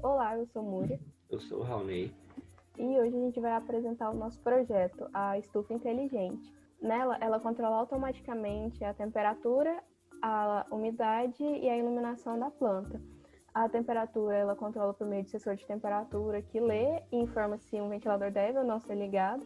Olá, eu sou Múria Eu sou o Raoni. e hoje a gente vai apresentar o nosso projeto, a estufa inteligente. Nela, ela controla automaticamente a temperatura, a umidade e a iluminação da planta. A temperatura ela controla por meio de sensor de temperatura que lê e informa se um ventilador deve ou não ser ligado.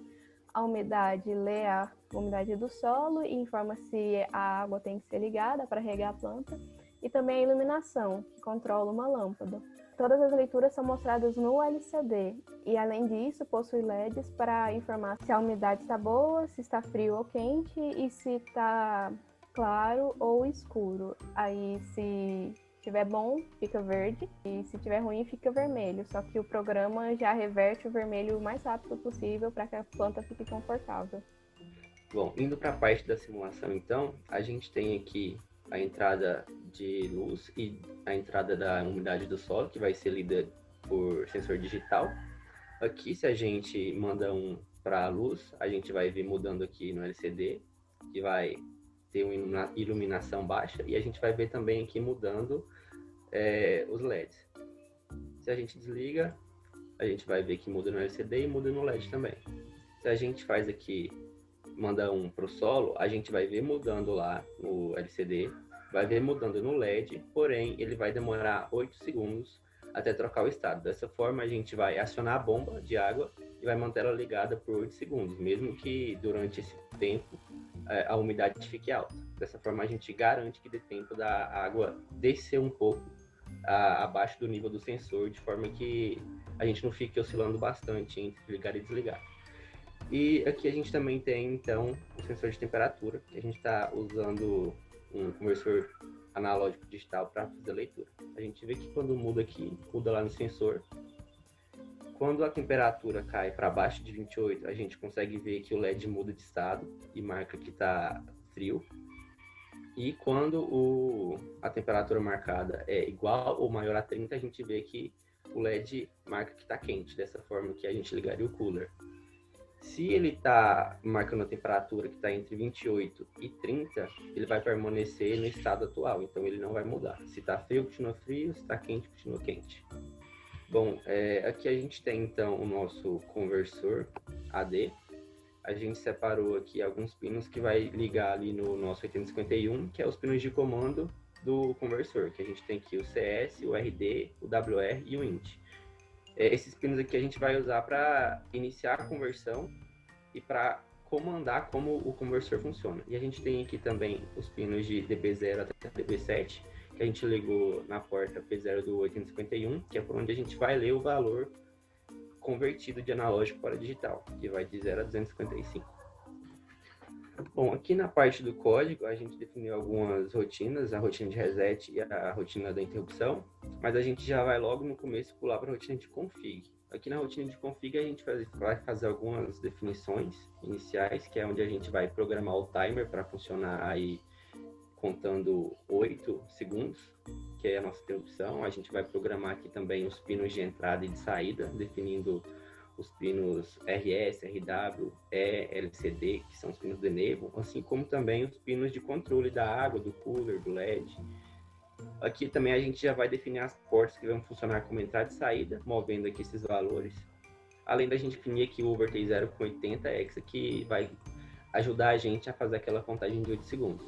A umidade lê a umidade do solo e informa se a água tem que ser ligada para regar a planta. E também a iluminação, que controla uma lâmpada. Todas as leituras são mostradas no LCD e, além disso, possui LEDs para informar se a umidade está boa, se está frio ou quente e se está claro ou escuro. Aí, se estiver bom, fica verde e se estiver ruim, fica vermelho. Só que o programa já reverte o vermelho o mais rápido possível para que a planta fique confortável. Bom, indo para a parte da simulação, então, a gente tem aqui a entrada de luz e a entrada da umidade do solo, que vai ser lida por sensor digital. Aqui, se a gente manda um para a luz, a gente vai ver mudando aqui no LCD, que vai ter uma iluminação baixa, e a gente vai ver também aqui mudando os LEDs. Se a gente desliga, a gente vai ver que muda no LCD e muda no LED também. Se a gente faz aqui, manda um para o solo, a gente vai ver mudando lá no LCD, vai ver mudando no LED, porém ele vai demorar 8 segundos até trocar o estado. Dessa forma, a gente vai acionar a bomba de água e vai manter ela ligada por 8 segundos, mesmo que durante esse tempo a umidade fique alta. Dessa forma, a gente garante que dê tempo da água descer um pouco abaixo do nível do sensor, de forma que a gente não fique oscilando bastante entre ligar e desligar. E aqui a gente também tem, então, o sensor de temperatura, que a gente está usando um conversor analógico digital para fazer a leitura. A gente vê que quando muda aqui, muda lá no sensor. Quando a temperatura cai para abaixo de 28, a gente consegue ver que o LED muda de estado e marca que está frio. E quando a temperatura marcada é igual ou maior a 30, a gente vê que o LED marca que está quente, dessa forma que a gente ligaria o cooler. Se ele está marcando a temperatura que está entre 28 e 30, ele vai permanecer no estado atual, então ele não vai mudar. Se está frio, continua frio, se está quente, continua quente. Bom, aqui a gente tem então o nosso conversor AD. A gente separou aqui alguns pinos que vai ligar ali no nosso 8051, que é os pinos de comando do conversor, que a gente tem aqui o CS, o RD, o WR e o INT. Esses pinos aqui a gente vai usar para iniciar a conversão e para comandar como o conversor funciona. E a gente tem aqui também os pinos de DB0 até DB7, que a gente ligou na porta P0 do 8051, que é por onde a gente vai ler o valor convertido de analógico para digital, que vai de 0 a 255. Bom, aqui na parte do código, a gente definiu algumas rotinas, a rotina de reset e a rotina da interrupção, mas a gente já vai logo no começo pular para a rotina de config. Aqui na rotina de config, a gente vai fazer algumas definições iniciais, que é onde a gente vai programar o timer para funcionar aí contando 8 segundos, que é a nossa interrupção. A gente vai programar aqui também os pinos de entrada e de saída, definindo os pinos RS, RW, E, LCD, que são os pinos de enable, assim como também os pinos de controle da água, do cooler, do LED. Aqui também a gente já vai definir as portas que vão funcionar como entrada e saída, movendo aqui esses valores. Além da gente definir aqui o overlay 0 com 80 hexa, que vai ajudar a gente a fazer aquela contagem de 8 segundos.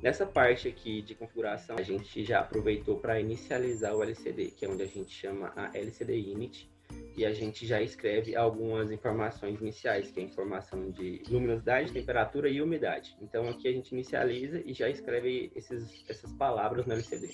Nessa parte aqui de configuração, a gente já aproveitou para inicializar o LCD, que é onde a gente chama a LCD Init, e a gente já escreve algumas informações iniciais, que é a informação de luminosidade, temperatura e umidade. Então aqui a gente inicializa e já escreve essas palavras no LCD.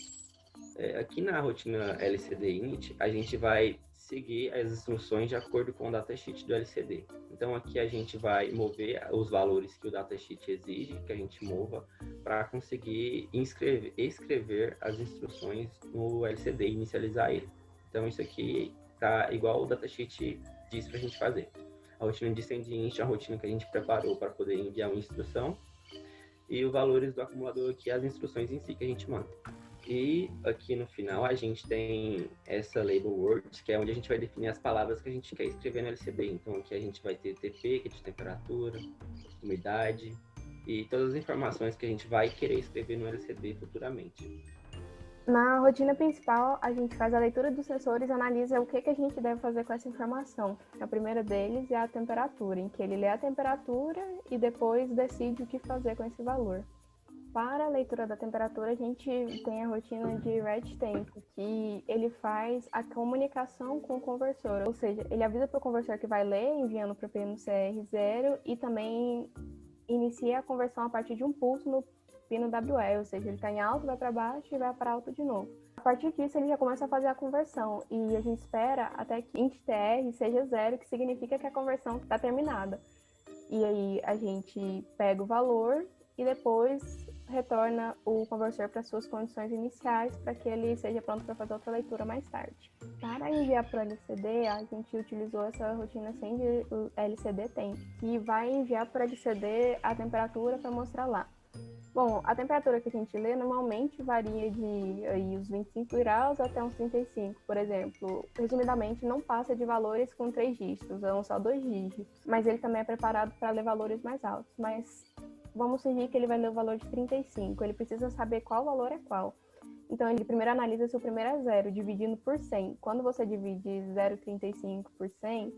Aqui na rotina LCD Init, a gente vai seguir as instruções de acordo com o datasheet do LCD. Então aqui a gente vai mover os valores que o datasheet exige que a gente mova para conseguir escrever as instruções no LCD e inicializar ele. Então isso aqui tá igual o datasheet diz para a gente fazer. A rotina de send init é a rotina que a gente preparou para poder enviar uma instrução e os valores do acumulador aqui, as instruções em si que a gente manda. E aqui no final a gente tem essa label words, que é onde a gente vai definir as palavras que a gente quer escrever no LCD. Então aqui a gente vai ter TP, que é de temperatura, umidade e todas as informações que a gente vai querer escrever no LCD futuramente. Na rotina principal, a gente faz a leitura dos sensores e analisa o que a gente deve fazer com essa informação. A primeira deles é a temperatura, em que ele lê a temperatura e depois decide o que fazer com esse valor. Para a leitura da temperatura, a gente tem a rotina de read tempo, que ele faz a comunicação com o conversor, ou seja, ele avisa para o conversor que vai ler, enviando para o pino CR0 e também inicia a conversão a partir de um pulso no pino WE, ou seja, ele está em alto, vai para baixo e vai para alto de novo. A partir disso, ele já começa a fazer a conversão e a gente espera até que int_tr seja 0, que significa que a conversão está terminada. E aí a gente pega o valor e depois retorna o conversor para suas condições iniciais para que ele seja pronto para fazer outra leitura mais tarde. Para enviar para o LCD, a gente utilizou essa rotina sem LCD temp, que vai enviar para o LCD a temperatura para mostrar lá. Bom, a temperatura que a gente lê normalmente varia de aí, os 25 graus até uns 35, por exemplo. Resumidamente, não passa de valores com 3 dígitos, são só 2 dígitos. Mas ele também é preparado para ler valores mais altos. Mas vamos fingir que ele vai ler o valor de 35. Ele precisa saber qual valor é qual. Então, ele primeiro analisa se o primeiro é 0, dividindo por 100. Quando você divide 0,35 por 100,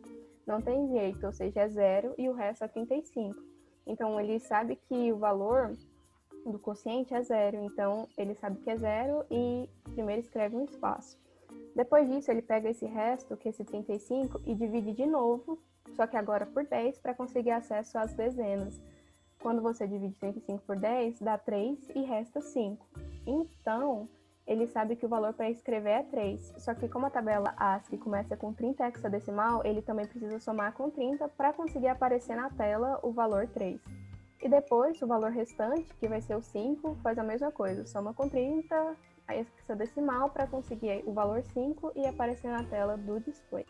não tem jeito, ou seja, é 0 e o resto é 35. Então, ele sabe que o valor do quociente é 0, então ele sabe que é 0 e primeiro escreve um espaço. Depois disso, ele pega esse resto, que é esse 35, e divide de novo, só que agora por 10, para conseguir acesso às dezenas. Quando você divide 35 por 10, dá 3 e resta 5. Então, ele sabe que o valor para escrever é 3. Só que como a tabela ASCII começa com 30 hexadecimal, ele também precisa somar com 30 para conseguir aparecer na tela o valor 3. E depois, o valor restante, que vai ser o 5, faz a mesma coisa. Soma com 30 a hexadecimal para conseguir o valor 5 e aparecer na tela do display.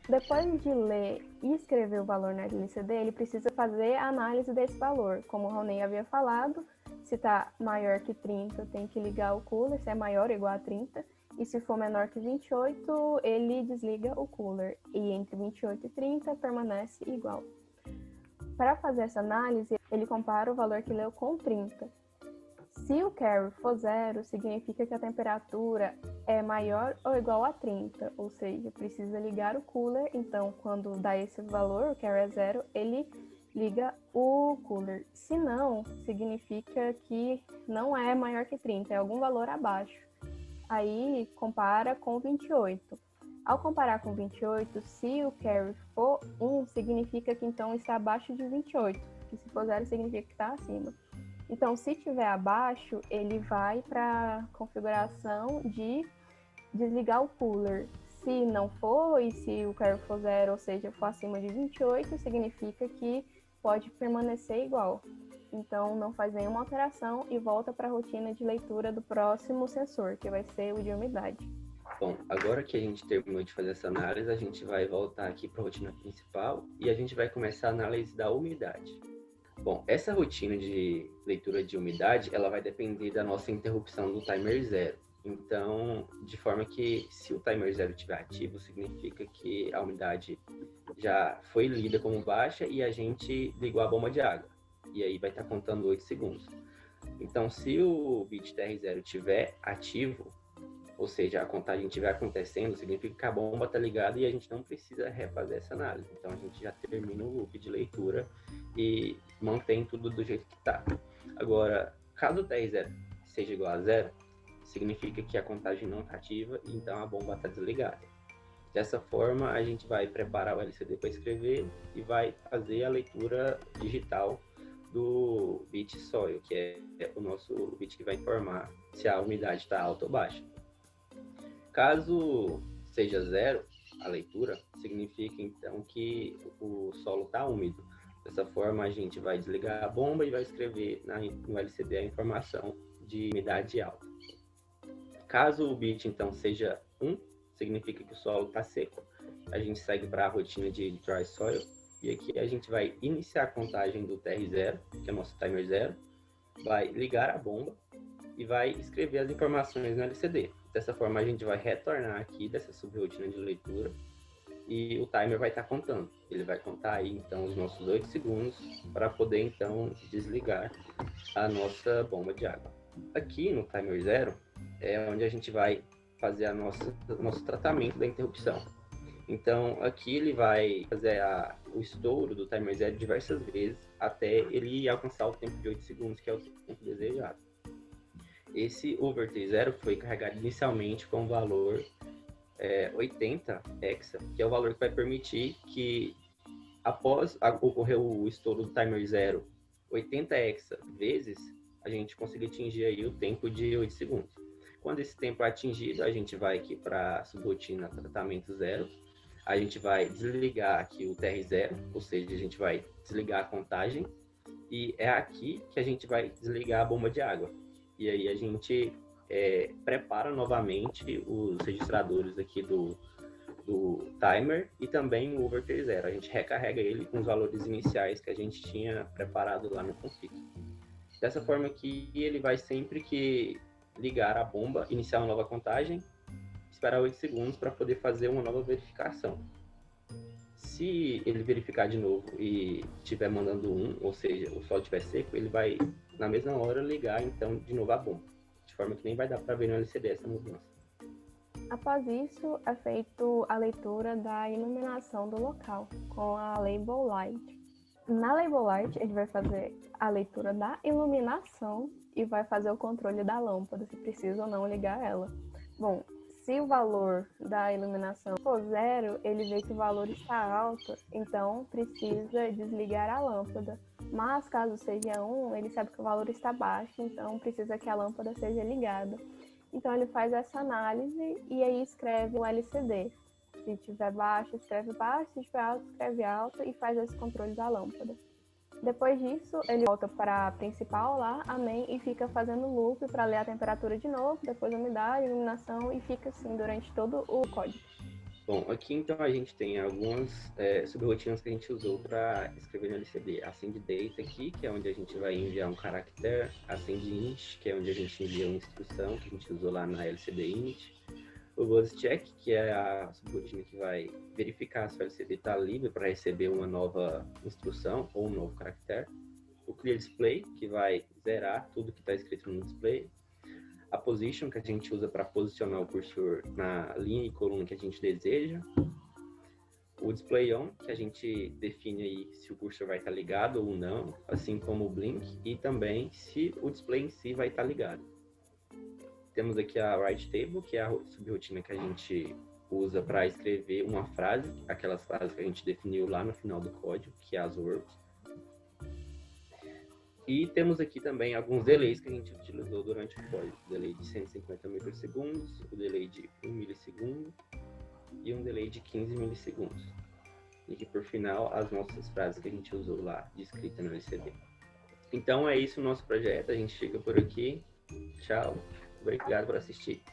Depois de ler e escrever o valor na LCD, ele precisa fazer a análise desse valor. Como o Ronei havia falado, se está maior que 30, tem que ligar o cooler, se é maior ou igual a 30. E se for menor que 28, ele desliga o cooler. E entre 28 e 30, permanece igual. Para fazer essa análise, ele compara o valor que leu com 30. Se o carry for 0, significa que a temperatura é maior ou igual a 30, ou seja, precisa ligar o cooler. Então, quando dá esse valor, o carry é 0, ele liga o cooler. Se não, significa que não é maior que 30, é algum valor abaixo. Aí, compara com 28. Ao comparar com 28, se o carry for 1, significa que então está abaixo de 28. E se for 0, significa que está acima. Então, se estiver abaixo, ele vai para a configuração de desligar o cooler. Se não for, e se o carry for 0, ou seja, for acima de 28, significa que pode permanecer igual. Então, não faz nenhuma alteração e volta para a rotina de leitura do próximo sensor, que vai ser o de umidade. Bom, agora que a gente terminou de fazer essa análise, a gente vai voltar aqui para a rotina principal e a gente vai começar a análise da umidade. Bom, essa rotina de leitura de umidade, ela vai depender da nossa interrupção do timer 0. Então, de forma que se o timer 0 estiver ativo, significa que a umidade já foi lida como baixa e a gente ligou a bomba de água. E aí vai estar contando 8 segundos. Então, se o bit TR0 estiver ativo, ou seja, a contagem estiver acontecendo, significa que a bomba está ligada e a gente não precisa refazer essa análise. Então, a gente já termina o loop de leitura e mantém tudo do jeito que está. Agora, caso o TR0 seja igual a 0, significa que a contagem não está ativa e então a bomba está desligada. Dessa forma, a gente vai preparar o LCD para escrever e vai fazer a leitura digital do bit soil, que é o nosso bit que vai informar se a umidade está alta ou baixa. Caso seja 0, a leitura, significa então que o solo está úmido. Dessa forma, a gente vai desligar a bomba e vai escrever no LCD a informação de umidade alta. Caso o bit então seja 1, significa que o solo está seco. A gente segue para a rotina de dry soil e aqui a gente vai iniciar a contagem do TR0, que é o nosso timer 0, vai ligar a bomba e vai escrever as informações no LCD. Dessa forma, a gente vai retornar aqui dessa subrotina de leitura e o timer vai estar contando. Ele vai contar aí, então, os nossos 8 segundos para poder, então, desligar a nossa bomba de água. Aqui no timer 0, é onde a gente vai fazer o nosso tratamento da interrupção. Então, aqui ele vai fazer o estouro do timer 0 diversas vezes até ele alcançar o tempo de 8 segundos, que é o tempo desejado. Esse overtake 0 foi carregado inicialmente com o valor 80 hexa, que é o valor que vai permitir que, após ocorrer o estouro do timer 0, 80 hexa vezes, a gente consiga atingir aí o tempo de 8 segundos. Quando esse tempo é atingido, a gente vai aqui para a subrotina tratamento 0. A gente vai desligar aqui o TR0, ou seja, a gente vai desligar a contagem. E é aqui que a gente vai desligar a bomba de água. E aí a gente prepara novamente os registradores aqui do timer e também o overtake 0. A gente recarrega ele com os valores iniciais que a gente tinha preparado lá no config. Dessa forma aqui, ele vai sempre que ligar a bomba, iniciar uma nova contagem, esperar 8 segundos para poder fazer uma nova verificação. Se ele verificar de novo e estiver mandando 1, ou seja, o solo estiver seco, ele vai, na mesma hora, ligar então de novo a bomba. De forma que nem vai dar para ver no LCD essa mudança. Após isso, é feito a leitura da iluminação do local, com a Label Light. Na Label Light, a gente vai fazer a leitura da iluminação e vai fazer o controle da lâmpada, se precisa ou não ligar ela. Bom, se o valor da iluminação for 0, ele vê que o valor está alto, então precisa desligar a lâmpada. Mas caso seja 1, ele sabe que o valor está baixo, então precisa que a lâmpada seja ligada. Então ele faz essa análise e aí escreve o LCD. Se tiver baixo, escreve baixo, se tiver alto, escreve alto e faz esse controle da lâmpada. Depois disso, ele volta para a principal lá, a main, e fica fazendo loop para ler a temperatura de novo, depois a umidade, iluminação, e fica assim durante todo o código. Bom, aqui então a gente tem algumas subrotinas que a gente usou para escrever no LCD. A send_data aqui, que é onde a gente vai enviar um caractere. A send_int, que é onde a gente envia uma instrução, que a gente usou lá na LCD_init. O BuzzCheck, que é a subrotina que vai verificar se o LCD está livre para receber uma nova instrução ou um novo caractere. O ClearDisplay, que vai zerar tudo que está escrito no display. A Position, que a gente usa para posicionar o cursor na linha e coluna que a gente deseja. O DisplayOn, que a gente define aí se o cursor vai estar ligado ou não, assim como o Blink, e também se o display em si vai estar ligado. Temos aqui a WriteTable, que é a subrotina que a gente usa para escrever uma frase, aquelas frases que a gente definiu lá no final do código, que é as words. E temos aqui também alguns delays que a gente utilizou durante o código. O delay de 150 microsegundos, o delay de 1 milissegundo e um delay de 15 milissegundos. E aqui, por final, as nossas frases que a gente usou lá, de escrita no LCD. Então, é isso o nosso projeto. A gente fica por aqui. Tchau. Obrigado por assistir.